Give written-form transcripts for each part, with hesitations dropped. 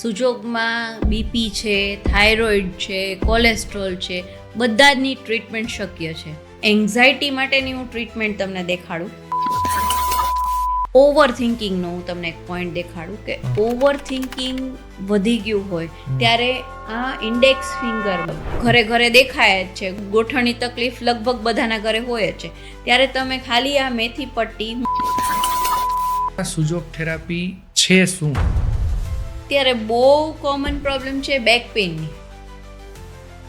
સુજોગમાં BP છે, thyroid છે, cholesterol છે, બધાની ટ્રીટમેન્ટ શક્ય છે. એન્ઝાયટી માટેની હું ટ્રીટમેન્ટ તમને દેખાડું. ઓવર થિંકિંગનો હું તમને એક પોઈન્ટ દેખાડું કે ઓવર થિંકિંગ વધી ગયું હોય ત્યારે આ ઇન્ડેક્સ ફિંગર ઘરે ઘરે દેખાય જ છે. ગોઠણની તકલીફ લગભગ બધાના ઘરે હોય જ છે. ત્યારે તમે ખાલી આ મેથી પટ્ટી. સુજોગ થેરાપી છે શું? ત્યારે બહુ કોમન પ્રોબ્લેમ છે બેક પેઇનની,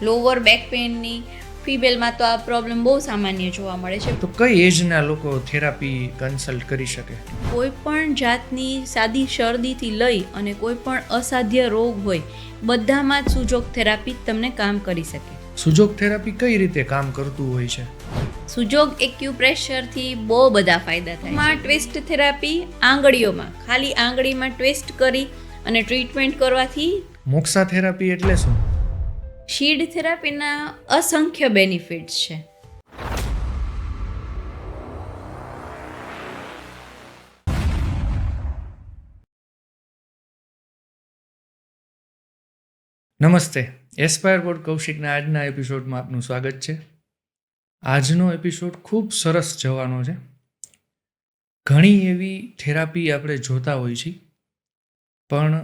લોઅર બેક પેઇનની. ફિમેલમાં તો આ પ્રોબ્લેમ બહુ સામાન્ય જોવા મળે છે. તો કઈ એજના લોકો થેરાપી કન્સલ્ટ કરી શકે? કોઈ પણ જાતની સાદી શરદીથી લઈ અને કોઈ પણ અસાધ્ય રોગ હોય બધામાં જ સુજોગ થેરાપી તમને કામ કરી શકે. સુજોગ થેરાપી કઈ રીતે કામ કરતું હોય છે? સુજોગ એક્યુપ્રેશરથી બહુ બધા ફાયદા થાય. માં ટ્વિસ્ટ થેરાપી આંગળીઓમાં, ખાલી આંગળીમાં ટ્વિસ્ટ કરી અને ટ્રીટમેન્ટ કરવાથી. મોક્ષા થેરાપી એટલે શું? શીડ થેરાપીના અસંખ્ય બેનિફિટ્સ છે. નમસ્તે, એસ્પાયર બોર્ડ કૌશિકના આજના એપિસોડમાં આપનું સ્વાગત છે. આજનો એપિસોડ ખૂબ સરસ જવાનો છે. ઘણી એવી થેરાપી આપણે જોતા હોઈએ છીએ, પણ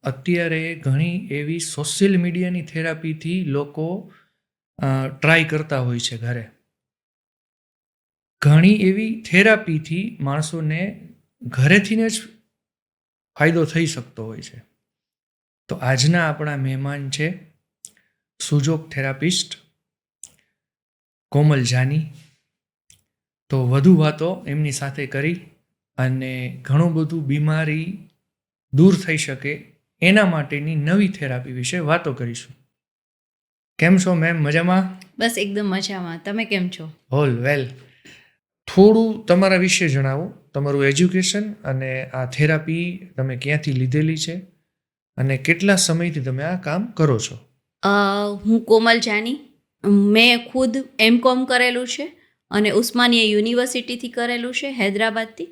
અત્યારે ઘણી એવી સોશિયલ મીડિયાની થેરાપીથી લોકો ટ્રાય કરતા હોય છે ઘરે. ઘણી એવી થેરાપીથી માણસોને ઘરેથીને જ ફાયદો થઈ શકતો હોય છે. તો આજના આપણા મહેમાન છે સુજોગ થેરાપિસ્ટ કોમલ જાની. તો વધુ વાતો એમની સાથે કરી અને ઘણું બધું બીમારી દૂર થઈ શકે એના માટેની નવી થેરાપી વિશે વાતો કરીશું. કેમ છો મેમ? મજામાં? બસ એકદમ મજામાં. તમે કેમ છો? All well. થોડું તમારા વિશે જણાવો, તમારું એજ્યુકેશન અને આ થેરાપી તમે ક્યાંથી લીધેલી છે અને કેટલા સમયથી તમે આ કામ કરો છો? હું કોમલ જાની. મેં ખુદ એમકોમ કરેલું છે અને ઉસ્માનિયા યુનિવર્સિટીથી કરેલું છે, હૈદરાબાદથી.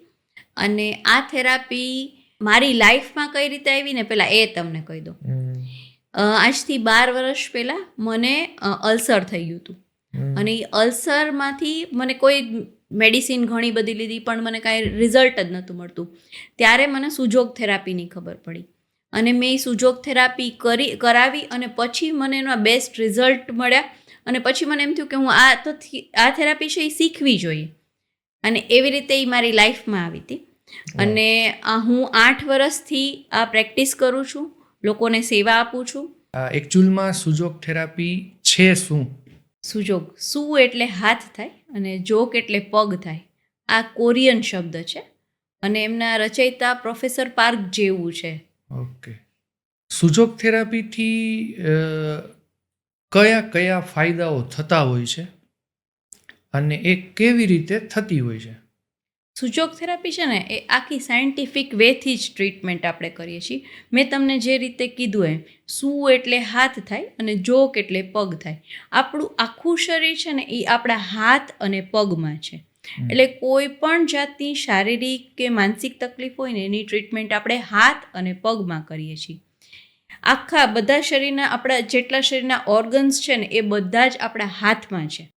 અને આ થેરાપી મારી લાઈફમાં કઈ રીતે આવી ને પહેલાં એ તમને કહી દઉં. આજથી 12 વર્ષ પહેલાં મને અલ્સર થઈ ગયું હતું અને એ અલ્સરમાંથી મને કોઈ મેડિસિન ઘણી બધી લીધી પણ મને કાંઈ રિઝલ્ટ જ નહોતું મળતું. ત્યારે મને સુજોગ થેરાપીની ખબર પડી અને મેં એ સુજોગ થેરાપી કરાવી અને પછી મને એના બેસ્ટ રિઝલ્ટ મળ્યા. અને પછી મને એમ થયું કે હું આ થેરાપી છે એ શીખવી જોઈએ અને એવી રીતે એ મારી લાઈફમાં આવી હતી. અને હું 8 વર્ષથી આ પ્રેક્ટિસ કરું છું, લોકોને સેવા આપું છું. એકચ્યુઅલમાં સુજોગ થેરાપી છે શું? સુજોગ સુ એટલે હાથ થાય અને જોગ એટલે પગ થાય. આ કોરિયન શબ્દ છે અને એમના રચયિતા પ્રોફેસર પાર્ક જેવું છે. ઓકે. સુજોગ થેરાપીથી કયા કયા ફાયદાઓ થતા હોય છે અને એ કેવી રીતે થતી હોય છે? સુજોગ થેરાપી છે ને એ આખી સાયન્ટિફિક વેથી જ ટ્રીટમેન્ટ આપણે કરીએ છીએ. મેં તમને જે રીતે કીધું એમ, સુ એટલે હાથ થાય અને જોગ એટલે પગ થાય. આપણું આખું શરીર છે ને એ આપણા હાથ અને પગમાં છે. એટલે કોઈ પણ જાતની શારીરિક કે માનસિક તકલીફ હોય ને એની ટ્રીટમેન્ટ આપણે હાથ અને પગમાં કરીએ છીએ. આખા બધા શરીરના, આપણા જેટલા શરીરના ઓર્ગન્સ છે ને એ બધા જ આપણા હાથમાં છે.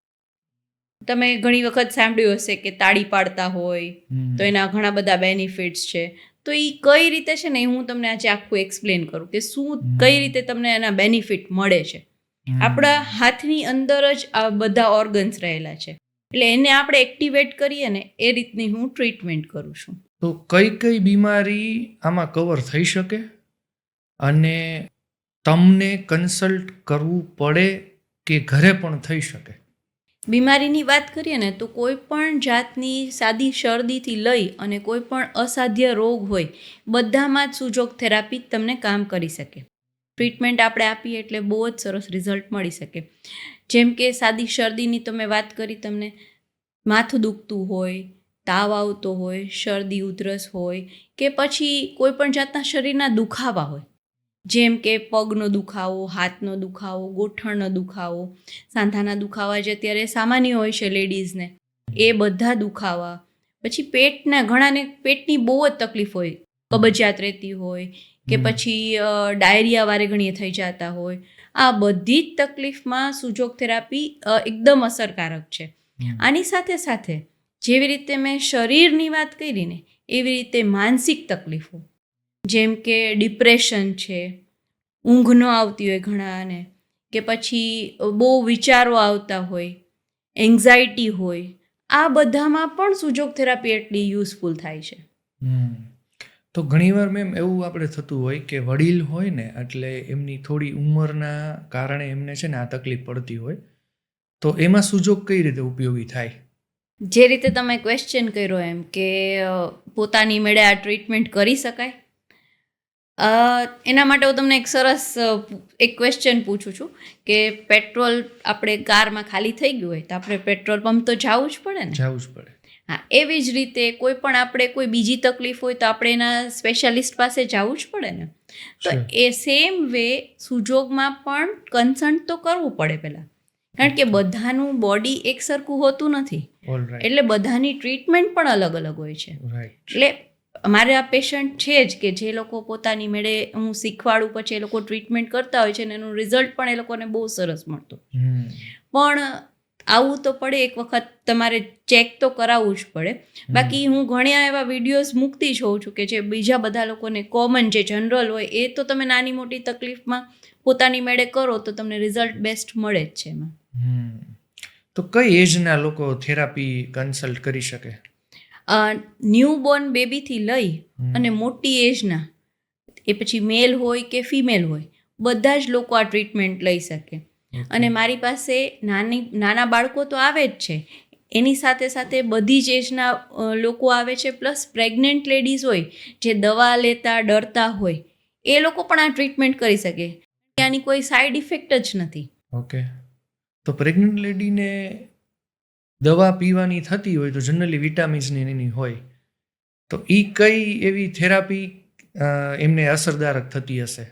તમે ઘણી વખત સાંભળ્યું હશે કે તાળી પાડતા હોય તો એના ઘણા બધા બેનિફિટ્સ છે. તો એ કઈ રીતે છે ને એ હું તમને આજે આખું એક્સપ્લેન કરું કે શું કઈ રીતે તમને એના બેનિફિટ મળે છે. આપણા હાથની અંદર જ આ બધા ઓર્ગન્સ રહેલા છે એટલે એને આપણે એક્ટિવેટ કરીએ ને એ રીતની હું ટ્રીટમેન્ટ કરું છું. તો કઈ કઈ બીમારી આમાં કવર થઈ શકે અને તમને કન્સલ્ટ કરવું પડે કે ઘરે પણ થઈ શકે? બીમારીની વાત કરીએ ને તો કોઈ પણ જાતની સાદી શરદીથી લઈ અને કોઈ પણ અસાધ્ય રોગ હોય બધામાં જ સુજોગ થેરાપી તમને કામ કરી શકે. ટ્રીટમેન્ટ આપણે આપીએ એટલે બહુ જ સરસ રિઝલ્ટ મળી શકે. જેમ કે સાદી શરદીની તો મેં વાત કરી તમને. માથું દુખતું હોય, તાવ આવતો હોય, શરદી ઉધરસ હોય કે પછી કોઈ પણ જાતના શરીરના દુખાવા હોય, જેમ કે પગનો દુખાવો, હાથનો દુખાવો, ગોઠણનો દુખાવો, સાંધાના દુખાવા જે અત્યારે સામાન્ય હોય છે લેડીઝને, એ બધા દુખાવા. પછી ઘણાને પેટની બહુ જ તકલીફ હોય, કબજિયાત રહેતી હોય કે પછી ડાયરિયા વારે ઘણીએ થઈ જતા હોય, આ બધી જ તકલીફમાં સુજોગ થેરાપી એકદમ અસરકારક છે. આની સાથે સાથે જેવી રીતે મેં શરીરની વાત કરી ને એવી રીતે માનસિક તકલીફો જેમ કે ડિપ્રેશન છે, ઊંઘ ન આવતી હોય ઘણાને, કે પછી બહુ વિચારો આવતા હોય, એન્ઝાયટી હોય, આ બધામાં પણ સુજોગ થેરાપી એટલી યુઝફુલ થાય છે. તો ઘણીવાર મેમ એવું આપણે થતું હોય કે વડીલ હોય ને એટલે એમની થોડી ઉંમરના કારણે એમને છે ને આ તકલીફ પડતી હોય, તો એમાં સુજોગ કઈ રીતે ઉપયોગી થાય? જે રીતે તમે ક્વેશ્ચન કર્યો એમ કે પોતાની મેળે આ ટ્રીટમેન્ટ કરી શકાય, એના માટે હું તમને એક સરસ એક ક્વેશ્ચન પૂછું છું કે પેટ્રોલ આપણે કારમાં ખાલી થઈ ગયું હોય તો આપણે પેટ્રોલ પંપ તો જવું જ પડે ને? જવું જ પડે. હા, એવી જ રીતે કોઈ પણ આપણે કોઈ બીજી તકલીફ હોય તો આપણે એના સ્પેશિયાલિસ્ટ પાસે જવું જ પડે ને. તો એ સેમ વે સુજોગમાં પણ કન્સલ્ટ તો કરવું પડે પહેલાં, કારણ કે બધાનું બોડી એક સરખું હોતું નથી, એટલે બધાની ટ્રીટમેન્ટ પણ અલગ અલગ હોય છે. એટલે અમારે આ પેશન્ટ છે જ કે જે લોકો પોતાની મેળે હું શીખવાડું પછી એ લોકો ટ્રીટમેન્ટ કરતા હોય છે ને એનું રિઝલ્ટ પણ એ લોકોને બહુ સરસ મળતું. પણ આવું તો પડે, એક વખત તમારે ચેક તો કરાવવું જ પડે. બાકી હું ઘણા એવા વિડીયોઝ મૂકતી જ હોઉં છું કે જે બીજા બધા લોકોને કોમન જે જનરલ હોય એ તો તમે નાની મોટી તકલીફમાં પોતાની મેળે કરો તો તમને રિઝલ્ટ બેસ્ટ મળે જ છે એમાં. તો કઈ એજના લોકો થેરાપી કન્સલ્ટ કરી શકે? ન્યૂબોર્ન બેબીથી લઈ અને મોટી એજના, એ પછી મેલ હોય કે ફિમેલ હોય, બધા જ લોકો આ ટ્રીટમેન્ટ લઈ શકે. અને મારી પાસે નાના બાળકો તો આવે જ છે, એની સાથે સાથે બધી જ એજના લોકો આવે છે, પ્લસ પ્રેગ્નન્ટ લેડીઝ હોય જે દવા લેતા ડરતા હોય એ લોકો પણ આ ટ્રીટમેન્ટ કરી શકે. ત્યાંની કોઈ સાઈડ ઇફેક્ટ જ નથી. ઓકે, તો પ્રેગ્નન્ટ લેડીને દવા પીવાની થતી હોય તો જનરલી વિટામિન્સની એની હોય, તો એ કઈ એવી થેરાપી એમને અસરકારક થતી હશે?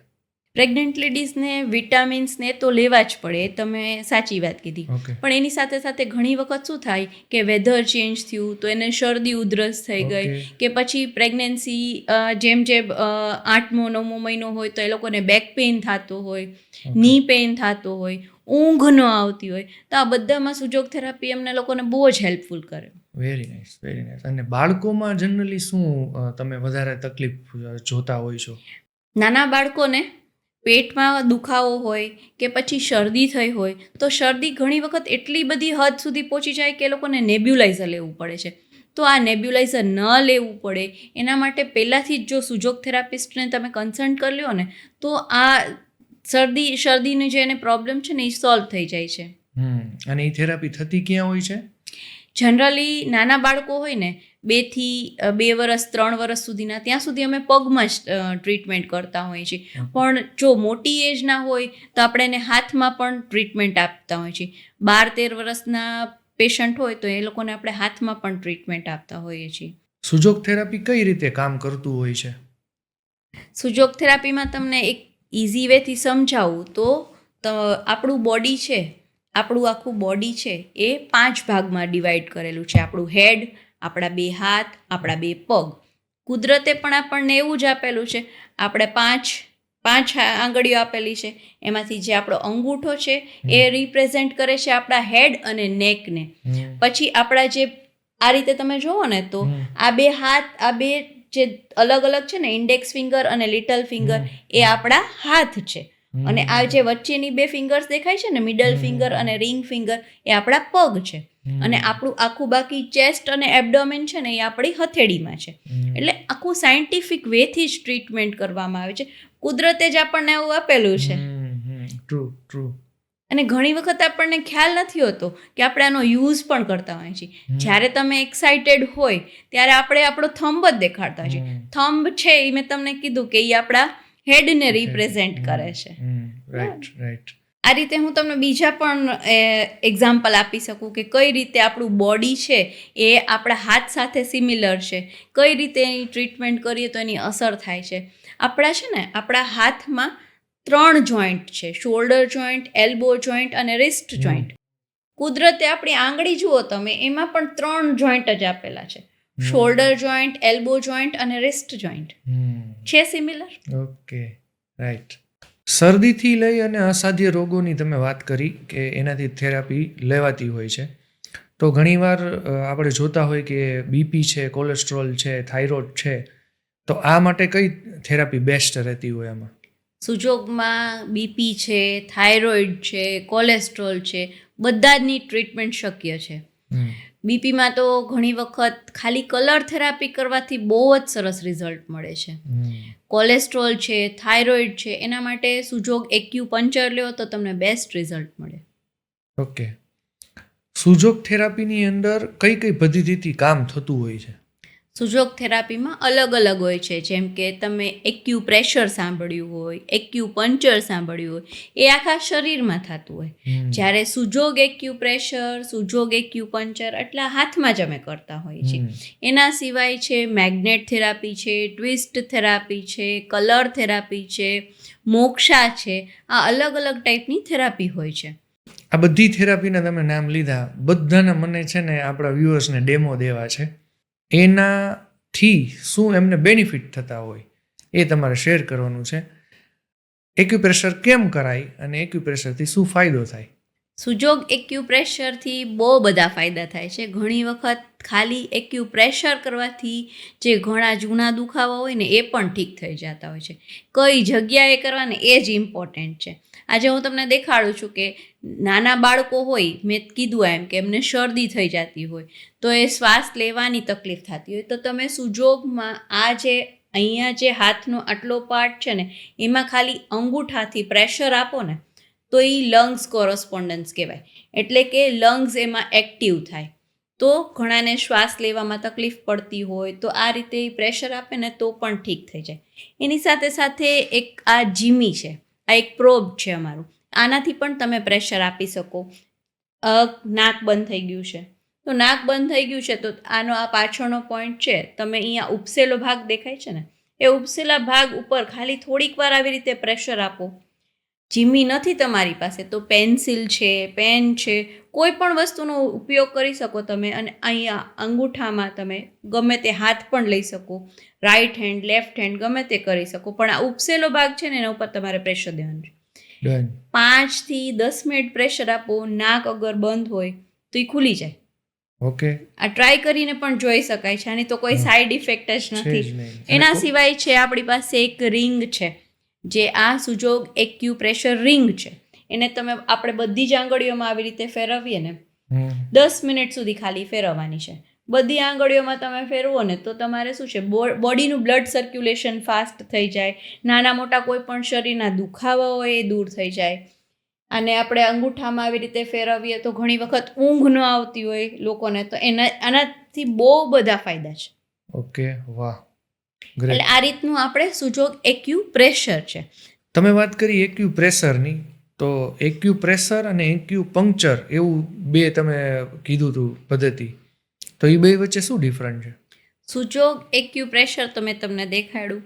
પ્રેગ્નન્ટ લેડીઝને વિટામિન્સને તો લેવા જ પડે, એ તમે સાચી વાત કીધી. પણ એની સાથે સાથે ઘણી વખત શું થાય કે વેધર ચેન્જ થયું તો એને શરદી ઉધરસ થઈ ગઈ, કે પછી પ્રેગ્નન્સી જેમ જેમ 8મો 9મો મહિનો હોય તો એ લોકોને બેક પેઇન થતો હોય, ની પેઇન થતો હોય, ઊંઘ ન આવતી હોય, તો આ બધામાં સુજોગ થેરાપી એમને લોકોને બહુ જ હેલ્પફુલ કરે. Very nice, very nice. અને બાળકોમાં જનરલી શું તમે વધારે તકલીફ જોતા હોય છો? નાના બાળકોને પેટમાં દુખાવો હોય કે પછી શરદી થઈ હોય તો શરદી ઘણી વખત એટલી બધી હદ સુધી પહોંચી જાય કે એ લોકોને નેબ્યુલાઇઝર લેવું પડે છે. તો આ નેબ્યુલાઇઝર ન લેવું પડે એના માટે પહેલાંથી જ જો સુજોગ થેરાપિસ્ટને તમે કન્સલ્ટ કરી લો ને તો આ શરદીની જે એને પ્રોબ્લેમ છે ને એ સોલ્વ થઈ જાય છે. અને એ થેરાપી થતી ક્યાં હોય છે? જનરલી નાના બાળકો હોય ને 2 થી 2 વર્ષ 3 વર્ષ સુધીના, ત્યાં સુધી અમે પગમાં જ ટ્રીટમેન્ટ કરતા હોઈએ છીએ. પણ જો મોટી એજના હોય તો આપણે એને હાથમાં પણ ટ્રીટમેન્ટ આપતા હોઈએ છીએ. 12-13 વર્ષના પેશન્ટ હોય તો એ લોકોને આપણે હાથમાં પણ ટ્રીટમેન્ટ આપતા હોઈએ છીએ. સુજોગ થેરાપી કઈ રીતે કામ કરતું હોય છે? સુજોગ થેરાપીમાં તમને એક ઇઝી વેથી સમજાવું તો આપણું બોડી છે, આપણું આખું બોડી છે એ 5 ભાગમાં ડિવાઈડ કરેલું છે. આપણું હેડ, આપણા 2 હાથ, આપણા 2 પગ. કુદરતે પણ આપણને એવું જ આપેલું છે. આપણે 5 આંગળીઓ આપેલી છે, એમાંથી જે આપણો અંગૂઠો છે એ રિપ્રેઝેન્ટ કરે છે આપણા હેડ અને નેકને. પછી આપણા જે આ રીતે તમે જુઓ ને તો આ 2 હાથ, આ 2 જે અલગ અલગ છે ને, ઇન્ડેક્સ ફિંગર અને લિટલ ફિંગર, એ આપણા હાથ છે. અને આ જે વચ્ચેની 2 ફિંગર્સ દેખાય છે ને, મિડલ ફિંગર અને રિંગ ફિંગર, એ આપણા પગ છે. અને આપણું આખું બાકી ચેસ્ટ અને એબ્ડોમેન છે ને એ આપણી હથેળીમાં છે. એટલે આખું સાયન્ટિફિક વેથી જ ટ્રીટમેન્ટ કરવામાં આવે છે. કુદરતે જ આપણને એવું આપેલું છે. ટ્રુ. અને ઘણી વખત આપણને ખ્યાલ નથી હોતો કે આપણે આનો યુઝ પણ કરતા હોઈએ છીએ. જ્યારે તમે એક્સાઇટેડ હોય ત્યારે આપણે આપણો થંબ જ દેખાડતા હોઈએ છીએ. થંબ છે એ મેં તમને કીધું કે એ આપણા હેડને રિપ્રેઝેન્ટ કરે છે. રાઈટ. આ રીતે હું તમને બીજા પણ એક્ઝામ્પલ આપી શકું કે કઈ રીતે આપણું બોડી છે એ આપણા હાથ સાથે સિમિલર છે, કઈ રીતે એની ટ્રીટમેન્ટ કરીએ તો એની અસર થાય છે. આપણા હાથમાં 3 જોઈન્ટ છે, શોલ્ડર જોઈન્ટ, એલ્બો જોઈન્ટ અને રિસ્ટ જોઈન્ટ. કુદરતે આપણી આંગળી જુઓ તમે, એમાં પણ 3 જોઈન્ટ જ આપેલા છે. શોલ્ડર જોઈન્ટ, એલ્બો જોઈન્ટ અને રિસ્ટ જોઈન્ટ છે સિમિલર. Okay, right. શરદીથી લઈ અને અસાધ્ય રોગોની તમે વાત કરી કે એનાથી થેરાપી લેવાતી હોય છે. તો ઘણીવાર આપણે જોતા હોય કે બીપી છે, કોલેસ્ટ્રોલ છે, થાઇરોઇડ છે, તો આ માટે કઈ થેરાપી બેસ્ટ રહેતી હોય એમાં? સુજોગમાં બીપી છે, થાઇરોઇડ છે, કોલેસ્ટ્રોલ છે, બધાની ટ્રીટમેન્ટ શક્ય છે. બીપીમાં તો ઘણી વખત ખાલી કલર થેરાપી કરવાથી બહુ જ સરસ રિઝલ્ટ મળે છે. કોલેસ્ટ્રોલ છે, થાઇરોઇડ છે, એના માટે સુજોગ એક્યુપંચર લ્યો તો તમને બેસ્ટ રિઝલ્ટ મળે. ઓકે. સુજોગ થેરાપીની અંદર કઈ કઈ પદ્ધતિથી કામ થતું હોય છે? સુજોગ થેરાપીમાં અલગ અલગ હોય છે. જેમ કે તમે એક્યુપ્રેશર સાંભળ્યું હોય, એક્યુપંચર સાંભળ્યું હોય, એ આખા શરીરમાં થતું હોય. જ્યારે સુજોગ એક્યુપ્રેશર, સુજોગ એક્યુપંચર એટલા હાથમાં જ અમે કરતા હોઈએ છીએ. એના સિવાય છે મેગ્નેટ થેરાપી છે, ટ્વિસ્ટ થેરાપી છે, કલર થેરાપી છે, મોક્ષા છે. આ અલગ અલગ ટાઈપની થેરાપી હોય છે. આ બધી થેરાપીના તમે નામ લીધા, બધાના મને છે ને આપણા વ્યુઅર્સને ડેમો દેવા છે. એનાથી શું એમને બેનિફિટ થતા હોય એ તમારે શેર કરવાનું છે. એક્યુપ્રેશર કેમ કરાય અને એક્યુપ્રેશરથી શું ફાયદો થાય? સુજોગ એક્યુપ્રેશરથી બહુ બધા ફાયદા થાય છે. ઘણી વખત ખાલી એક્યુપ્રેશર કરવાથી જે ઘણા જૂના દુખાવા હોય ને એ પણ ઠીક થઈ જતા હોય છે. કઈ જગ્યાએ કરવાને એ જ ઇમ્પોર્ટન્ટ છે. આજે હું તમને દેખાડું છું કે નાના બાળકો હોય, મેં કીધું એમ કે એમને શરદી થઈ જતી હોય તો એ શ્વાસ લેવાની તકલીફ થતી હોય તો તમે સુજોગમાં આ જે અહીંયા જે હાથનો આટલો પાર્ટ છે ને એમાં ખાલી અંગૂઠાથી પ્રેશર આપો ને તો એ લંગ્સ કોરસ્પોન્ડન્સ કહેવાય. એટલે કે લંગ્સ એમાં એક્ટિવ થાય. તો ઘણાને શ્વાસ લેવામાં તકલીફ પડતી હોય તો આ રીતે પ્રેશર આપે ને તો પણ ઠીક થઈ જાય. એની સાથે સાથે એક આ જીમી છે, આ એક પ્રોબ છે અમારું, આનાથી પણ તમે પ્રેશર આપી શકો. નાક બંધ થઈ ગયું છે તો નાક બંધ થઈ ગયું છે તો આનો આ પાછળનો પોઈન્ટ છે, તમે અહીંયા ઉપસેલો ભાગ દેખાય છે ને એ ઉપસેલા ભાગ ઉપર ખાલી થોડીક વાર આવી રીતે પ્રેશર આપો. જીમી નથી તમારી પાસે તો પેન્સિલ છે, પેન છે, કોઈ પણ વસ્તુનો ઉપયોગ કરી શકો તમે. અને અહીંયા અંગૂઠામાં તમે ગમે તે હાથ પણ લઈ શકો, રાઈટ હેન્ડ, લેફ્ટ હેન્ડ ગમે તે કરી શકો. પણ આ ઉપસેલો ભાગ છે ને એના ઉપર તમારે પ્રેશર દેવાનું છે. 5 થી 10 મિનિટ પ્રેશર આપો. નાક અગર બંધ હોય તો એ ખુલી જાય. ઓકે, આ ટ્રાય કરીને પણ જોઈ શકાય છે. આની તો કોઈ સાઈડ ઇફેક્ટ જ નથી. એના સિવાય છે આપણી પાસે એક રિંગ છે જે આ સુજોગ એક્યુપ્રેશર રિંગ છે. એને તમે આપણે બધી જ આંગળીઓમાં આવી રીતે ફેરવીએ ને 10 મિનિટ સુધી ખાલી ફેરવવાની છે. બધી આંગળીઓમાં તમે ફેરવો ને તો તમારે શું છે બોડીનું બ્લડ સર્ક્યુલેશન ફાસ્ટ થઈ જાય. નાના મોટા કોઈ પણ શરીરના દુખાવા હોય એ દૂર થઈ જાય. અને આપણે અંગૂઠામાં આવી રીતે ફેરવીએ તો ઘણી વખત ઊંઘ ન આવતી હોય લોકોને તો આનાથી બહુ બધા ફાયદા છે. ઓકે, વાહ, એટલે આ રીતનું આપણે સુજોગ એક્યુપ્રેશર છે. તમે વાત કરી એક્યુપ્રેશરની, તો એક્યુપ્રેશર અને એક્યુપંક્ચર એવું બે તમે કીધું હતું પદ્ધતિ, તો એ બે વચ્ચે શું ડિફરન્ટ છે? સુજોગ એક્યુપ્રેશર તો મેં તમને દેખાડ્યું.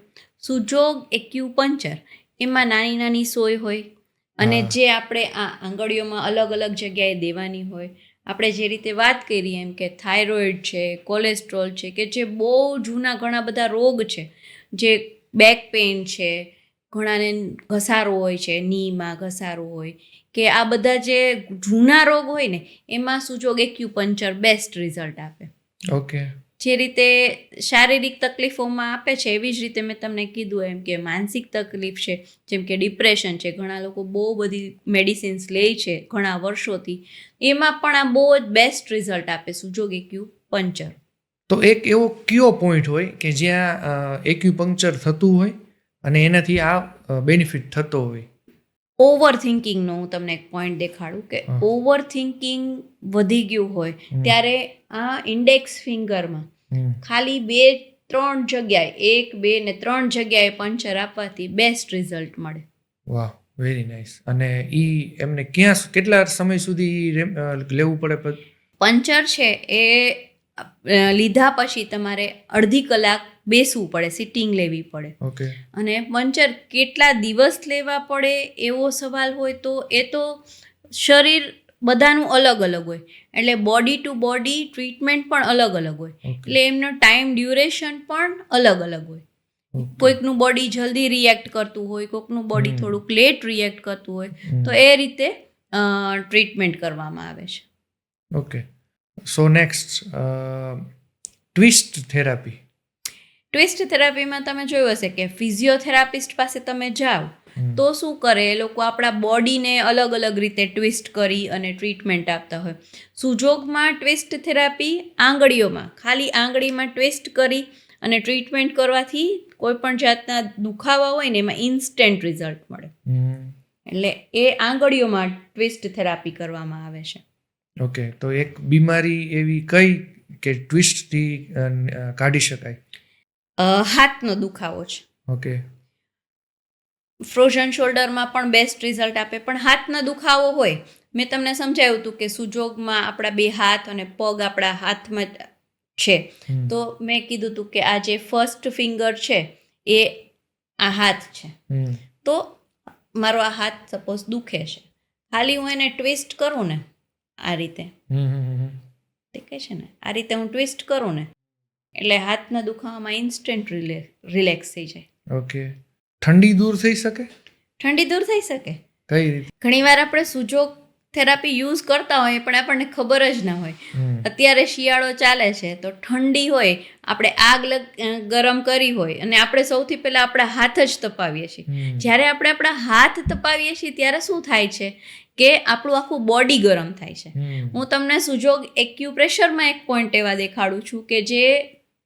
સુજોગ એક્યુપંચર એમાં નાની નાની સોય હોય અને જે આપણે આ આંગળીઓમાં અલગ અલગ જગ્યાએ દેવાની હોય. આપણે જે રીતે વાત કરી એમ કે થાઇરોઇડ છે, કોલેસ્ટ્રોલ છે, કે જે બહુ જૂના ઘણા બધા રોગ છે, જે બેક પેઇન છે, ઘણાને ઘસારો હોય છે, નીમાં ઘસારો હોય, કે આ બધા જે જૂના રોગ હોય ને એમાં સુજોગ એક્યુપંચર બેસ્ટ રિઝલ્ટ આપે. ઓકે. જે રીતે શારીરિક તકલીફોમાં આપે છે એવી જ રીતે મેં તમને કીધું એમ કે માનસિક તકલીફ છે, જેમ કે ડિપ્રેશન છે, ઘણા લોકો બહુ બધી મેડિસિન્સ લે છે ઘણા વર્ષોથી, એમાં પણ આ બહુ જ બેસ્ટ રિઝલ્ટ આપે સુજોગ એક્યુપંચર. તો એક એવો કયો પોઈન્ટ હોય કે જ્યાં એક્યુપંક્ચર થતું હોય અને એનાથી આ બેનિફિટ થતો હોય? ઓવર થિંકિંગનો હું તમને એક પોઈન્ટ દેખાડું કે ઓવર થિંકિંગ વધી ગયું હોય ત્યારે આ ઇન્ડેક્સ ફિંગરમાં ખાલી 2-3 જગ્યાએ 1, 2 ને 3 જગ્યાએ પંચર આપવાથી બેસ્ટ રિઝલ્ટ મળે. વાહ, વેરી નાઇસ. અને એમને કેટલા સમય સુધી લેવું પડે પંચર છે? એ લીધા પછી તમારે અડધી કલાક બેસવું પડે, સિટિંગ લેવી પડે. ઓકે. અને પંચર કેટલા દિવસ લેવા પડે એવો સવાલ હોય તો એ તો શરીર બધાનું અલગ અલગ હોય, એટલે બોડી ટુ બોડી ટ્રીટમેન્ટ પણ અલગ અલગ હોય, એટલે એમનો ટાઈમ ડ્યુરેશન પણ અલગ અલગ હોય. કોઈકનું બોડી જલ્દી રિએક્ટ કરતું હોય, કોઈકનું બોડી થોડુંક લેટ રિએક્ટ કરતું હોય, તો એ રીતે ટ્રીટમેન્ટ કરવામાં આવે છે. Okay, so next twist therapy. Twist થેરાપીમાં તમે જોયું હશે કે ફિઝિયોથેરાપિસ્ટ પાસે તમે જાઓ તો શું કરે, એ લોકો આપણા બોડીને અલગ અલગ રીતે ટ્વિસ્ટ કરી અને ટ્રીટમેન્ટ આપતા હોય. સુજોગમાં ટ્વિસ્ટ થેરાપી આંગળીઓમાં, ખાલી આંગળીમાં ટ્વિસ્ટ કરી અને ટ્રીટમેન્ટ કરવાથી કોઈ પણ જાતના દુખાવા હોય ને એમાં ઇન્સ્ટન્ટ રિઝલ્ટ મળે. એટલે એ આંગળીઓમાં ટ્વિસ્ટ થેરાપી કરવામાં આવે છે. ઓકે, તો એક બીમારી એવી કઈ કે ટ્વિસ્ટથી કાઢી શકાય? હાથનો દુખાવો છે. ઓકે, ફ્રોઝન શોલ્ડરમાં પણ બેસ્ટ રિઝલ્ટ આપે. પણ હાથના દુખાવો હોય, મેં તમને સમજાવ્યું હતું કે સુજોગમાં આપણા બે હાથ અને પગ આપણા હાથમાં છે, તો મેં કીધું હતું કે આ જે ફર્સ્ટ ફિંગર છે એ આ હાથ છે, તો મારો આ હાથ સપોઝ દુખે છે, ખાલી હું એને ટ્વિસ્ટ કરું ને આ રીતે, દેખાય છે ને, આ રીતે હું ટ્વિસ્ટ કરું ને એટલે હાથના દુખાવામાં ઇન્સ્ટન્ટ રિલેક્સ થઈ જાય. ઓકે, ઠંડી દૂર થઈ શકે? ઠંડી દૂર થઈ શકે. કઈ રીતે? ઘણીવાર આપણે સુજોગ થેરાપી યુઝ કરતા હોઈએ પણ આપણને ખબર જ ના હોય. અત્યારે શિયાળો ચાલે છે તો ઠંડી હોય, આપણે આગ ગરમ કરી હોય અને આપણે સૌથી પહેલાં આપણા હાથ જ તપાવીએ છીએ. જ્યારે આપણે આપણા હાથ તપાવીએ છીએ ત્યારે શું થાય છે કે આપણું આખું બોડી ગરમ થાય છે. હું તમને સુજોગ એક્યુપ્રેશરમાં એક પોઈન્ટ એવા દેખાડું છું કે જે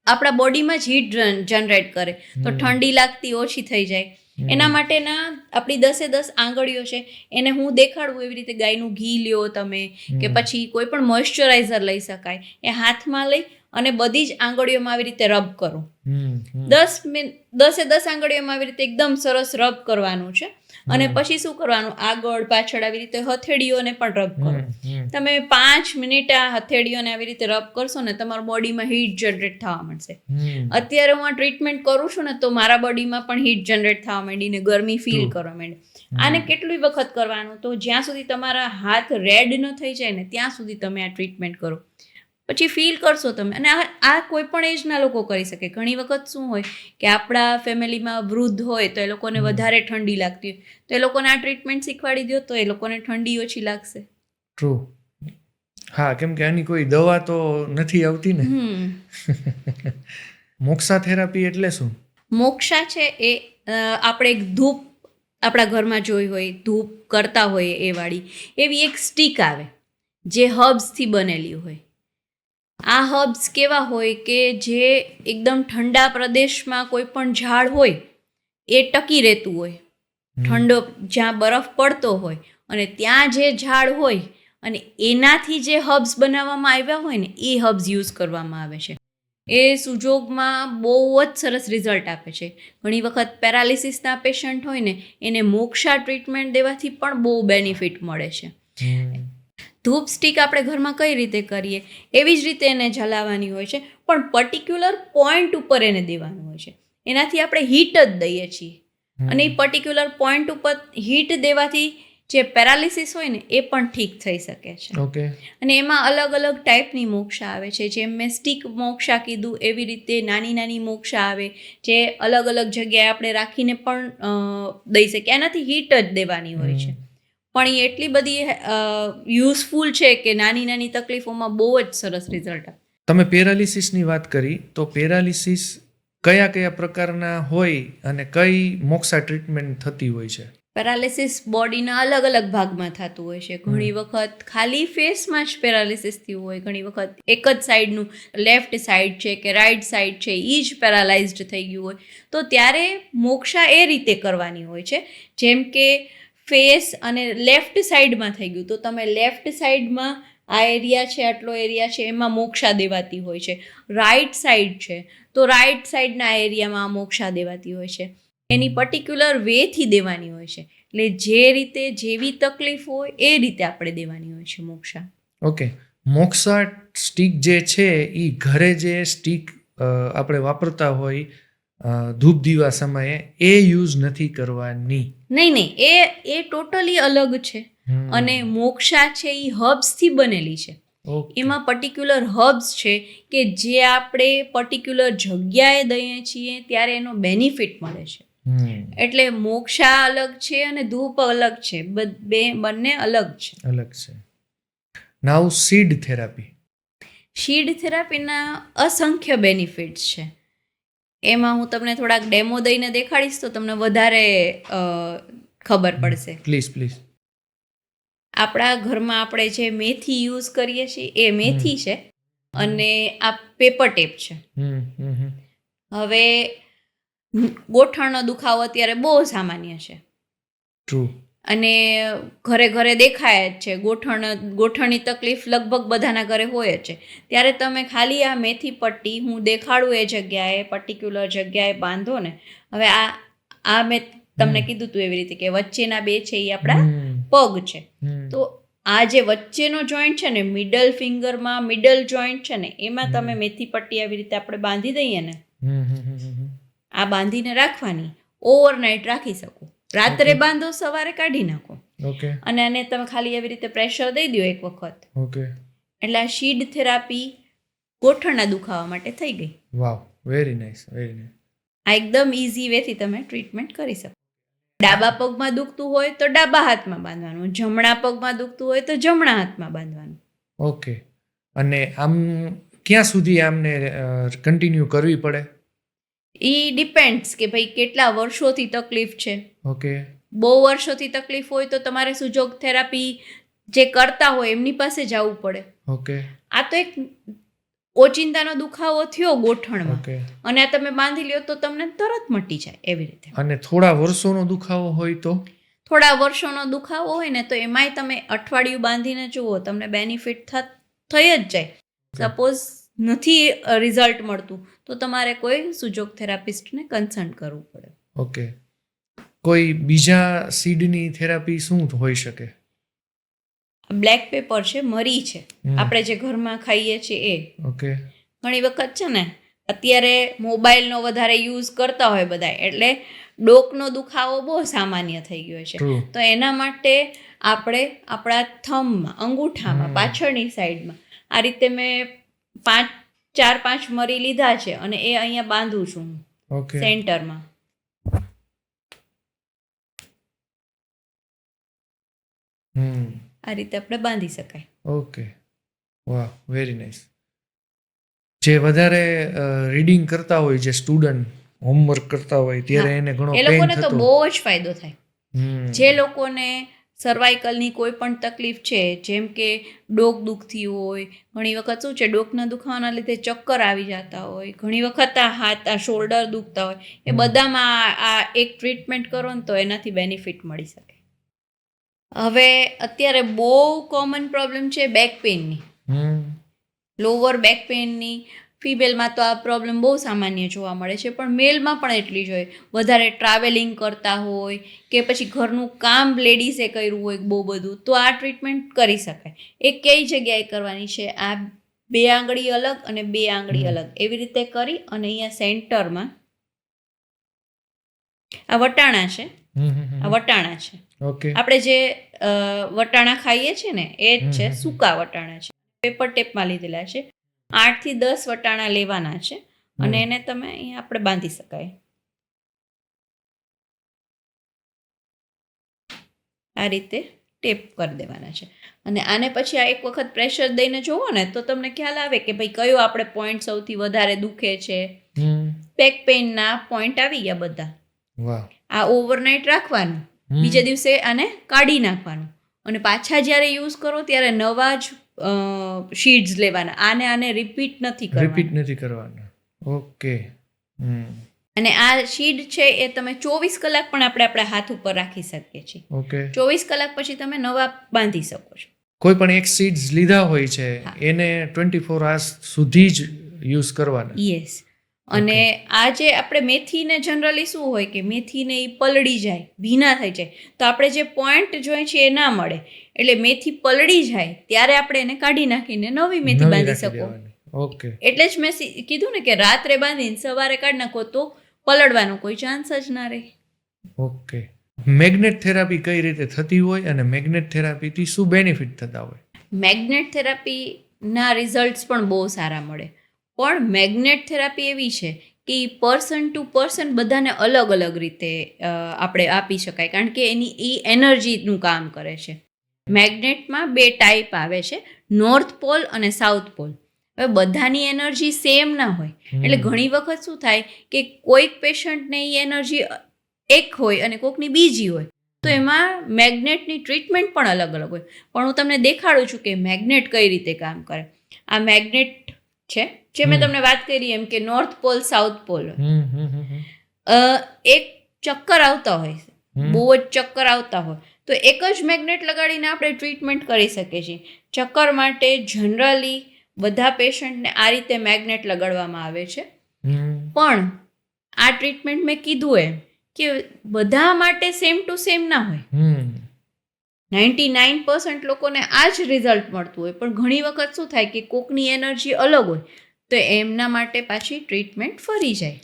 આપણા બોડીમાં જ હીટ જનરેટ કરે, તો ઠંડી લાગતી ઓછી થઈ જાય. એના માટેના આપણી 10 આંગળીઓ છે, એને હું દેખાડું એવી રીતે ગાયનું ઘી લ્યો તમે, કે પછી કોઈ પણ મોઇશ્ચરાઇઝર લઈ શકાય, એ હાથમાં લઈ અને બધી જ આંગળીઓમાં આવી રીતે રબ કરો. 10 આંગળીઓમાં આવી રીતે એકદમ સરસ રબ કરવાનું છે. અને પછી શું કરવાનું, આગળ પાછળ આવી રીતે હથેળીઓને પણ રબ કરો. તમે 5 મિનિટ આ હથેળીઓને આવી રીતે રબ કરશો ને તમારા બોડીમાં હીટ જનરેટ થવા માંડશે. અત્યારે હું આ ટ્રીટમેન્ટ કરું છું ને તો મારા બોડીમાં પણ હીટ જનરેટ થવા માંડીને ગરમી ફીલ કરવા માંડી. આને કેટલી વખત કરવાનું, તો જ્યાં સુધી તમારા હાથ રેડ ન થઈ જાય ને ત્યાં સુધી તમે આ ટ્રીટમેન્ટ કરો, પછી ફીલ કરશો તમે. અને આ કોઈ પણ એજના લોકો કરી શકે. ઘણી વખત શું હોય કે આપણા ફેમિલીમાં વૃદ્ધ હોય તો એ લોકોને વધારે ઠંડી લાગતી હોય, તો એ લોકોને આ ટ્રીટમેન્ટ શીખવાડી દો તો એ લોકોને ઠંડી ઓછી લાગશે. ટ્રુ. હા, કેમ કે આની કોઈ દવા તો નથી આવતી ને. મોક્ષા થેરાપી એટલે શું? મોક્ષા છે એ આપણે એક ધૂપ આપણા ઘરમાં જોઈ હોય, ધૂપ કરતા હોય એ વાળી એવી એક સ્ટીક આવે જે હર્બ્સથી બનેલી હોય. આ હર્બ્સ કેવા હોય કે જે એકદમ ઠંડા પ્રદેશમાં કોઈ પણ ઝાડ હોય એ ટકી રહેતું હોય, ઠંડો જ્યાં બરફ પડતો હોય અને ત્યાં જે ઝાડ હોય અને એનાથી જે હર્બ્સ બનાવવામાં આવ્યા હોય ને એ હર્બ્સ યુઝ કરવામાં આવે છે. એ સુજોગમાં બહુ જ સરસ રિઝલ્ટ આપે છે. ઘણી વખત પેરાલિસિસના પેશન્ટ હોય ને એને મોક્ષા ટ્રીટમેન્ટ દેવાથી પણ બહુ બેનિફિટ મળે છે. ધૂપ સ્ટીક આપણે ઘરમાં કઈ રીતે કરીએ એવી જ રીતે એને જલાવવાની હોય છે, પણ પર્ટિક્યુલર પોઈન્ટ ઉપર એને દેવાનું હોય છે. એનાથી આપણે હીટ જ દઈએ છીએ અને એ પર્ટિક્યુલર પોઈન્ટ ઉપર હીટ દેવાથી જે પેરાલિસિસ હોય ને એ પણ ઠીક થઈ શકે છે. ઓકે. અને એમાં અલગ અલગ ટાઈપની મોક્ષા આવે છે. જેમ મેં સ્ટીક મોક્ષા કીધું એવી રીતે નાની નાની મોક્ષા આવે જે અલગ અલગ જગ્યાએ આપણે રાખીને પણ દઈ શકીએ. એનાથી હીટ જ દેવાની હોય છે, પણ એ એટલી બધી યુઝફુલ છે કે નાની નાની તકલીફોમાં બહુ જ સરસ રિઝલ્ટ આપે. તમે પેરાલિસિસની વાત કરી, તો પેરાલિસિસ કયા કયા પ્રકારના હોય અને કઈ મોક્ષા ટ્રીટમેન્ટ થતી હોય છે? પેરાલિસિસ બોડીના અલગ અલગ ભાગમાં થતું હોય છે. ઘણી વખત ખાલી ફેસમાં જ પેરાલિસિસ થયું હોય, ઘણી વખત એક જ સાઈડનું, લેફ્ટ સાઈડ છે કે રાઈટ સાઈડ છે એ જ પેરાલાઇઝડ થઈ ગયું હોય, તો ત્યારે મોક્ષા એ રીતે કરવાની હોય છે. જેમ કે ફેસ અને લેફ્ટ સાઈડમાં થઈ ગયું તો તમે લેફ્ટ સાઈડમાં આ એરિયા છે, આટલો એરિયા છે એમાં મોક્ષા દેવાતી હોય છે. રાઈટ સાઈડ છે તો રાઈટ સાઈડના એરિયામાં મોક્ષા દેવાતી હોય છે. એની પર્ટિક્યુલર વેથી દેવાની હોય છે. એટલે જે રીતે જેવી તકલીફ હોય એ રીતે આપણે દેવાની હોય છે મોક્ષા. ઓકે, મોક્ષા સ્ટીક જે છે એ ઘરે જે સ્ટીક આપણે વાપરતા હોય ધૂપ દીવા સમયે એ યુઝ નથી કરવાની? નહીં, એ ટોટલી અલગ છે. અને મોક્ષા છે એ હર્બ્સથી બનેલી છે. ઓકે. એમાં પર્ટિક્યુલર હર્બ્સ છે કે જે આપણે પર્ટિક્યુલર જગ્યાએ દઈએ છીએ ત્યારે એનો બેનિફિટ મળે છે. એટલે મોક્ષા અલગ છે અને ધૂપ અલગ છે, બંને અલગ છે. અલગ છે. નાઉ સીડ થેરાપી. સીડ થેરાપીના અસંખ્ય બેનિફિટ્સ છે. એમાં હું તમને થોડાક ડેમો દઈને દેખાડીશ તો તમને વધારે ખબર પડશે. પ્લીઝ. આપણા ઘરમાં આપણે જે મેથી યુઝ કરીએ છીએ એ મેથી છે અને આ પેપર ટેપ છે. હવે ગોઠણનો દુખાવો અત્યારે બહુ સામાન્ય છે. ટ્રુ. અને ઘરે ઘરે દેખાય જ છે. ગોઠણની તકલીફ લગભગ બધાના ઘરે હોય જ છે. ત્યારે તમે ખાલી આ મેથી પટ્ટી હું દેખાડું એ જગ્યાએ પર્ટિક્યુલર જગ્યાએ બાંધો ને. હવે આ મેં તમને કીધું તું એવી રીતે કે વચ્ચેના બે છે એ આપણા પગ છે. તો આ જે વચ્ચેનો જોઈન્ટ છે ને મિડલ ફિંગરમાં મિડલ જોઈન્ટ છે ને એમાં તમે મેથી પટ્ટી આવી રીતે આપણે બાંધી દઈએ ને, આ બાંધીને રાખવાની, ઓવરનાઇટ રાખી શકો. રાત્રે બાંધો, સવારે કાઢી નાખો. ઓકે. અને આને તમે ખાલી એવી રીતે પ્રેશર દઈ દો એક વખત. ઓકે. એટલે આ સીડ થેરાપી ગોઠણના દુખાવા માટે થઈ ગઈ. વાવ, વેરી નાઇસ. આ એકદમ ઇઝી વેથી તમે ટ્રીટમેન્ટ કરી શકો. ડાબા પગમાં દુખતું હોય તો ડાબા હાથમાં બાંધવાનું, જમણા પગમાં દુખતું હોય તો જમણા હાથમાં બાંધવાનું. ઓકે. અને આમ ક્યાં સુધી આમને કન્ટિન્યુ કરવી પડે? એ ડિપેન્ડ્સ કે ભાઈ કેટલા વર્ષોથી તકલીફ છે. ઓકે. બહુ વર્ષોથી તકલીફ હોય તો તમારે સુજોગ થેરાપી જે કરતા હોય એમની પાસે જવું પડે. ઓકે. આ તો એક ઓચિંતાનો દુખાવો થયો ગોઠણમાં અને આ તમે બાંધી લ્યો તો તમને તરત મટી જાય એવી રીતે. અને થોડા વર્ષોનો દુખાવો હોય તો? થોડા વર્ષોનો દુખાવો હોય ને તો એમાંય તમે અઠવાડિયું બાંધીને જુઓ, તમને બેનિફિટ થઈ જ જાય. સપોઝ નથી રિઝલ્ટ મળતું તો તમારે કોઈ સુજોગ થેરાપિસ્ટને કન્સલ્ટ કરવું પડે. ઓકે. કોઈ બીજા સીડની થેરાપી શું હોઈ શકે? બ્લેક પેપર છે, મરી છે, આપણે જે ઘરમાં ખાઈએ છીએ એ. ઓકે. ઘણી વખત છે ને અત્યારે મોબાઈલનો વધારે યુઝ કરતા હોય બધા, એટલે ડોકનો દુખાવો બહુ સામાન્ય થઈ ગયો છે. તો એના માટે આપણે આપણા થંબમાં, અંગૂઠામાં, પાછળની સાઈડમાં આ રીતે મેં 4-5 મરી લીધા છે અને એ અહીંયા બાંધું છું સેન્ટરમાં. આ રીતે આપણે બાંધી શકાય. ઓકે. વાહ, વેરી નાઇસ. જે વધારે રીડિંગ કરતા હોય, જે સ્ટુડન્ટ હોમવર્ક કરતા હોય ત્યારે એને ઘણો એ લોકોને તો બહુ જ ફાયદો થાય. જે લોકોને સર્વાઇકલની કોઈ પણ તકલીફ છે, જેમ કે ડોક દુખતી હોય, ઘણી વખત શું છે ડોકના દુખાવાના લીધે ચક્કર આવી જતા હોય, ઘણી વખત આ શોલ્ડર દુખતા હોય, એ બધામાં આ એક ટ્રીટમેન્ટ કરો ને તો એનાથી બેનિફિટ મળી શકે. હવે અત્યારે બહુ કોમન પ્રોબ્લેમ છે બેક પેઇનની, લોઅર બેક પેઇનની. ફિમેલમાં તો આ પ્રોબ્લેમ બહુ સામાન્ય જોવા મળે છે, પણ મેલમાં પણ એટલી જ હોય. વધારે ટ્રાવેલિંગ કરતા હોય કે પછી ઘરનું કામ લેડીઝે કર્યું હોય બહુ બધું, તો આ ટ્રીટમેન્ટ કરી શકાય. એ કઈ જગ્યાએ કરવાની છે? આ 2 આંગળી અલગ અને 2 આંગળી અલગ એવી રીતે કરી અને અહીંયા સેન્ટરમાં આ વટાણા છે, આ વટાણા છે. આપણે જે વટાણા ખાઈએ છીએ ને એ જ છે, સૂકા વટાણા છે. પેપર ટેપમાં લીધેલા છે. 8 થી 10 વટાણા લેવાના છે અને એને તમે અહીંયા આપણે બાંધી શકાય. આ રીતે ટેપ કરી દેવાના છે અને આને પછી આ એક વખત પ્રેશર દઈને જોવો ને તો તમને ખ્યાલ આવે કે ભાઈ કયો આપણે પોઈન્ટ સૌથી વધારે દુખે છે. બેક પેઇનના પોઈન્ટ આવી ગયા બધા. આ ઓવરનાઇટ રાખવાનું, બીજા દિવસે આને કાઢી નાખવાનું અને પાછા જ્યારે યુઝ કરો ત્યારે નવા જ શીડ્સ લેવાના. આને રિપીટ નથી કરવાના. ઓકે. અને આ શીડ છે એ તમે 24 કલાક પણ આપણે આપણા હાથ ઉપર રાખી શકીએ છીએ. ઓકે. 24 કલાક પછી તમે નવા બાંધી શકો છો. કોઈ પણ એક સીડ્સ લીધા હોય છે એને 24 hours સુધી જ યુઝ કરવાના. યસ. અને આ જે આપણે મેથીને જનરલી શું હોય કે મેથીને એ પલળી જાય, ભીના થઈ જાય, તો આપણે જે પોઈન્ટ જોઈએ છે એ ના મળે. એટલે મેથી પલળી જાય ત્યારે આપણે એને કાઢી નાખીને નવી મેથી બાંધી શકો. ઓકે. એટલે જ મેં કીધું ને કે રાત્રે બાંધીને સવારે કાઢી નાખો તો પલળવાનો કોઈ ચાન્સ જ ના રહે. ઓકે. મેગ્નેટ થેરાપી કઈ રીતે થતી હોય અને મેગ્નેટ થેરાપીથી શું બેનિફિટ થતા હોય? મેગ્નેટ થેરાપીના રિઝલ્ટ્સ પણ બહુ સારા મળે, પણ મેગ્નેટ થેરાપી એવી છે કે પર્સન ટુ પર્સન બધાને અલગ અલગ રીતે આપણે આપી શકાય, કારણ કે એની એનર્જીનું કામ કરે છે. મેગ્નેટમાં 2 ટાઈપ આવે છે, નોર્થ પોલ અને સાઉથ પોલ. હવે બધાની એનર્જી સેમ ના હોય, એટલે ઘણી વખત શું થાય કે કોઈક પેશન્ટને એ એનર્જી એક હોય અને કોઈકની બીજી હોય, તો એમાં મેગ્નેટની ટ્રીટમેન્ટ પણ અલગ અલગ હોય. પણ હું તમને દેખાડું છું કે મેગ્નેટ કઈ રીતે કામ કરે. આ મેગ્નેટ છે, જે મેં તમને વાત કરી એમ કે નોર્થ પોલ સાઉથ પોલ. એક ચક્કર આવતા હોય, બહુ જ ચક્કર આવતા હોય, તો એક જ મેગ્નેટ લગાડીને આપણે ટ્રીટમેન્ટ કરી શકીએ છીએ. ચક્કર માટે જનરલી બધા પેશન્ટને આ રીતે મેગ્નેટ લગાડવામાં આવે છે. પણ આ ટ્રીટમેન્ટ મેં કીધું એમ કે બધા માટે સેમ ટુ સેમ ના હોય. 99% લોકોને આ જ રિઝલ્ટ મળતું હોય, પણ ઘણી વખત શું થાય કે કોકની એનર્જી અલગ હોય, તો એમના માટે પાછી ટ્રીટમેન્ટ ફરી જાય.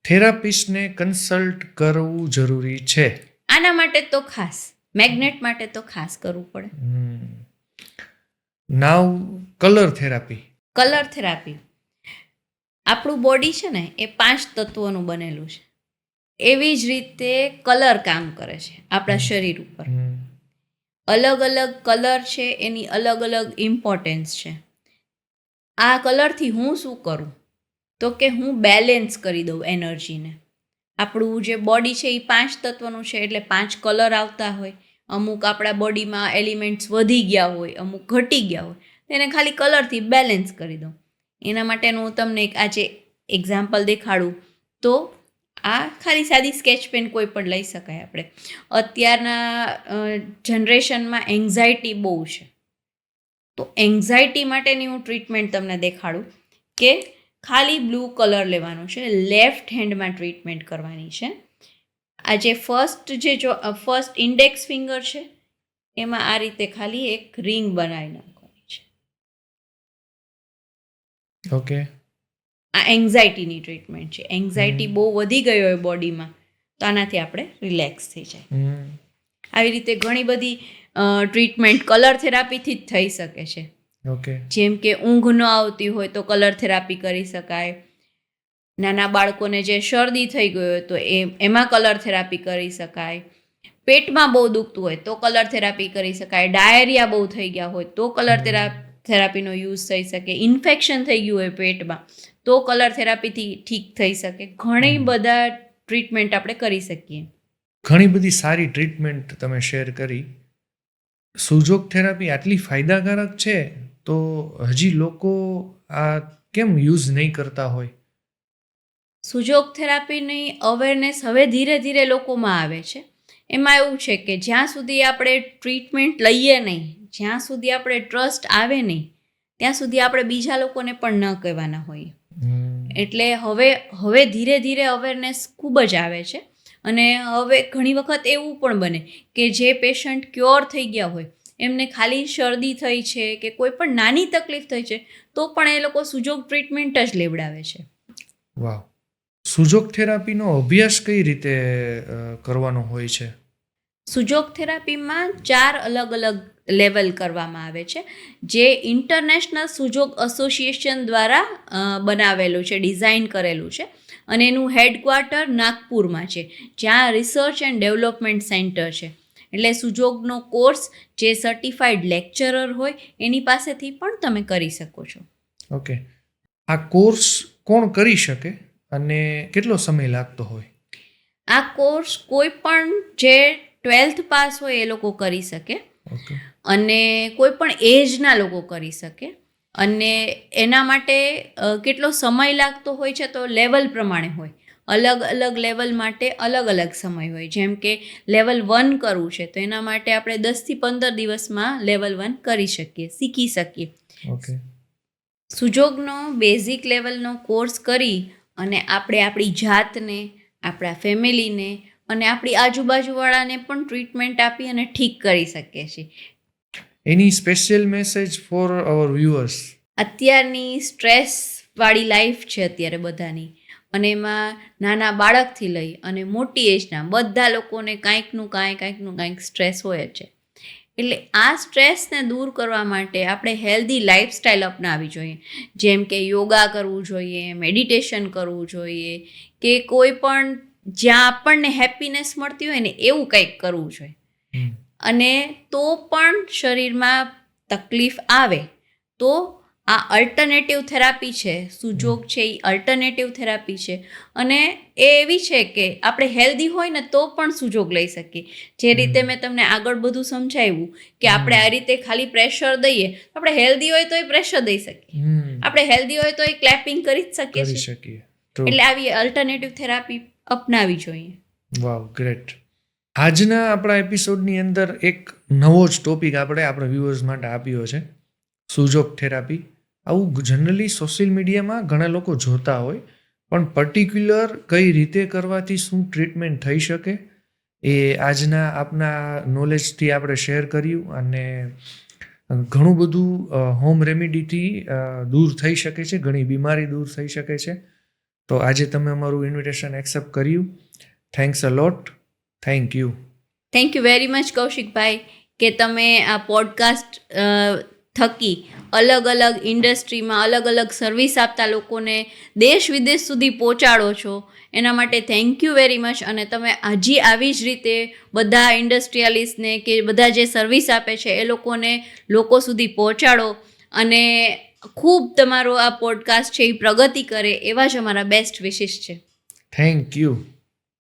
થેરાપિસ્ટને કન્સલ્ટ કરવું જરૂરી છે? આના માટે તો ખાસ, મેગ્નેટ માટે તો ખાસ કરવું પડે. નાવ કલર થેરાપી. કલર થેરાપી, આપણું બોડી છે ને એ 5 તત્વોનું બનેલું છે. એવી જ રીતે કલર કામ કરે છે આપણા શરીર ઉપર. અલગ અલગ કલર છે, એની અલગ અલગ ઇમ્પોર્ટન્સ છે. આ કલરથી હું શું કરું તો કે હું બેલેન્સ કરી દઉં એનર્જીને. આપણું જે બોડી છે એ 5 તત્વનું છે, એટલે 5 કલર આવતા હોય. અમુક આપણા બોડીમાં એલિમેન્ટ્સ વધી ગયા હોય, અમુક ઘટી ગયા હોય, એને ખાલી કલરથી બેલેન્સ કરી દઉં. એના માટેનું હું તમને એક આજે એક્ઝામ્પલ દેખાડું તો આ ખાલી સાદી સ્કેચ પેન કોઈ પણ લઈ શકાય આપણે. અત્યારના જનરેશનમાં એન્ઝાયટી બહુ છે, તો એન્ઝાયટી માટેની હું ટ્રીટમેન્ટ તમને દેખાડું કે ખાલી બ્લુ કલર લેવાનો છે, લેફ્ટ હેન્ડમાં ટ્રીટમેન્ટ કરવાની છે. આ જે ફર્સ્ટ ઇન્ડેક્સ ફિંગર છે એમાં આ રીતે ખાલી એક રિંગ બનાવી નાખવાની છે. ઓકે, આ એન્ઝાયટીની ટ્રીટમેન્ટ છે. એન્ઝાયટી બહુ વધી ગઈ હોય બોડીમાં, તો આનાથી આપણે રિલેક્સ થઈ જાય. આવી રીતે ઘણી બધી ટ્રીટમેન્ટ કલર થેરાપીથી જ થઈ શકે છે. ઓકે, જેમ કે ઊંઘ ન આવતી હોય તો કલર થેરાપી કરી શકાય. નાના બાળકોને જે શરદી થઈ ગઈ હોય તો એમાં કલર થેરાપી કરી શકાય. પેટમાં બહુ દુખતું હોય તો કલર થેરાપી કરી શકાય. ડાયરિયા બહુ થઈ ગયા હોય તો કલર થેરાપીનો યુઝ થઈ શકે. ઇન્ફેક્શન થઈ ગયું હોય પેટમાં તો કલર થેરાપીથી ઠીક થઈ શકે. ઘણી બધા ટ્રીટમેન્ટ આપણે કરી શકીએ. ઘણી બધી સારી ટ્રીટમેન્ટ તમે શેર કરી. સુજોગ થેરાપી આટલી ફાયદાકારક છે તો હજી લોકો આ કેમ યુઝ નહીં કરતા હોય? સુજોગ થેરાપીની અવેરનેસ હવે ધીરે ધીરે લોકોમાં આવે છે. એમાં એવું છે કે જ્યાં સુધી આપણે ટ્રીટમેન્ટ લઈએ નહીં, જ્યાં સુધી આપણે ટ્રસ્ટ આવે નહીં, ત્યાં સુધી આપણે બીજા લોકોને પણ ન કહેવાના હોઈએ. એટલે હવે ધીરે ધીરે અવેરનેસ ખૂબ જ આવે છે. અને હવે ઘણી વખત એવું પણ બને કે જે પેશન્ટ ક્યોર થઈ ગયા હોય, એમને ખાલી શરદી થઈ છે કે કોઈ પણ નાની તકલીફ થઈ છે તો પણ એ લોકો સુજોગ ટ્રીટમેન્ટ જ લેવડાવે છે. વાહ! સુજોગ થેરાપીનો અભ્યાસ કઈ રીતે કરવાનો હોય છે? સુજોગ થેરાપીમાં 4 અલગ અલગ લેવલ કરવામાં આવે છે, જે ઇન્ટરનેશનલ સુજોગ એસોસિએશન દ્વારા બનાવેલું છે, ડિઝાઇન કરેલું છે. અને એનું હેડક્વાર્ટર નાગપુરમાં છે, જ્યાં રિસર્ચ એન્ડ ડેવલપમેન્ટ સેન્ટર છે. એટલે સુજોગનો કોર્સ જે સર્ટિફાઈડ લેક્ચરર હોય એની પાસેથી પણ તમે કરી શકો છો. ઓકે, આ કોર્સ કોણ કરી શકે અને કેટલો સમય લાગતો હોય? આ કોર્સ કોઈ પણ જે 12th પાસ હોય એ લોકો કરી શકે. ઓકે, અને કોઈ પણ એજના લોકો કરી શકે. અને એના માટે કેટલો સમય લાગતો હોય છે તો લેવલ પ્રમાણે હોય. અલગ અલગ લેવલ માટે અલગ અલગ સમય હોય. જેમ કે લેવલ 1 કરવું છે તો એના માટે આપણે 10થી 15 દિવસમાં લેવલ 1 કરી શકીએ, શીખી શકીએ. ઓકે, સુજોગનો બેઝિક લેવલનો કોર્સ કરી અને આપણે આપણી જાતને, આપણા ફેમિલીને અને આપણી આજુબાજુવાળાને પણ ટ્રીટમેન્ટ આપી અને ઠીક કરી શકીએ છીએ. એની સ્પેશિયલ મેસેજ ફોર અવર વ્યુઅર્સ? અત્યારની સ્ટ્રેસવાળી લાઈફ છે અત્યારે બધાની, અને એમાં નાના બાળકથી લઈ અને મોટી એજના બધા લોકોને કાંઈક સ્ટ્રેસ હોય જ છે. એટલે આ સ્ટ્રેસને દૂર કરવા માટે આપણે હેલ્ધી લાઈફસ્ટાઈલ અપનાવવી જોઈએ, જેમ કે યોગા કરવું જોઈએ, મેડિટેશન કરવું જોઈએ, કે કોઈ પણ જ્યાં આપણને હેપીનેસ મળતી હોય ને એવું કંઈક કરવું જોઈએ. અને તો પણ શરીરમાં તકલીફ આવે તો આ અલ્ટરનેટિવ થેરાપી છે, સુજોગ છે, એ અલ્ટરનેટિવ થેરાપી છે. અને એ એવી છે કે આપણે હેલ્ધી હોય ને તો પણ સુજોગ લઈ શકીએ. જે રીતે મેં તમને આગળ બધું સમજાવ્યું કે આપણે આ રીતે ખાલી પ્રેશર દઈએ, આપણે હેલ્ધી હોય તો એ પ્રેશર દઈ શકીએ, આપણે હેલ્ધી હોય તો એ ક્લેપિંગ કરી જ શકીએ છીએ. એટલે આવી અલ્ટરનેટિવ થેરાપી અપનાવી જોઈએ. વાવ, ગ્રેટ. આજના આપણા એપિસોડની અંદર એક નવો જ ટોપિક આપણે આપણા વ્યુઅર્સ માટે આપ્યો છે, સુજોગ થેરાપી. આવું જનરલી સોશિયલ મીડિયામાં ઘણા લોકો જોતા હોય, પણ પર્ટિક્યુલર કઈ રીતે કરવાથી શું ટ્રીટમેન્ટ થઈ શકે એ આજના આપના નોલેજથી આપણે શેર કર્યું. અને ઘણું બધું હોમ રેમેડીથી દૂર થઈ શકે છે, ઘણી બીમારી દૂર થઈ શકે છે. તો આજે તમે અમારું ઇન્વિટેશન એક્સેપ્ટ કર્યું. Thanks a lot. Thank you. Thank you very much Kaushikbhai, કે તમે આ પોડકાસ્ટ થકી અલગ અલગ ઇન્ડસ્ટ્રીમાં અલગ અલગ સર્વિસ આપતા લોકોને દેશ વિદેશ સુધી પહોંચાડો છો. એના માટે થેન્ક યુ વેરી મચ. અને તમે હજી આવી જ રીતે બધા ઇન્ડસ્ટ્રીયાલિસ્ટને કે બધા જે સર્વિસ આપે છે એ લોકોને લોકો સુધી પહોંચાડો, અને ખૂબ તમારો આ પોડકાસ્ટ છે એ પ્રગતિ કરે, એવા જ અમારા બેસ્ટ વિશિસ છે. Thank you.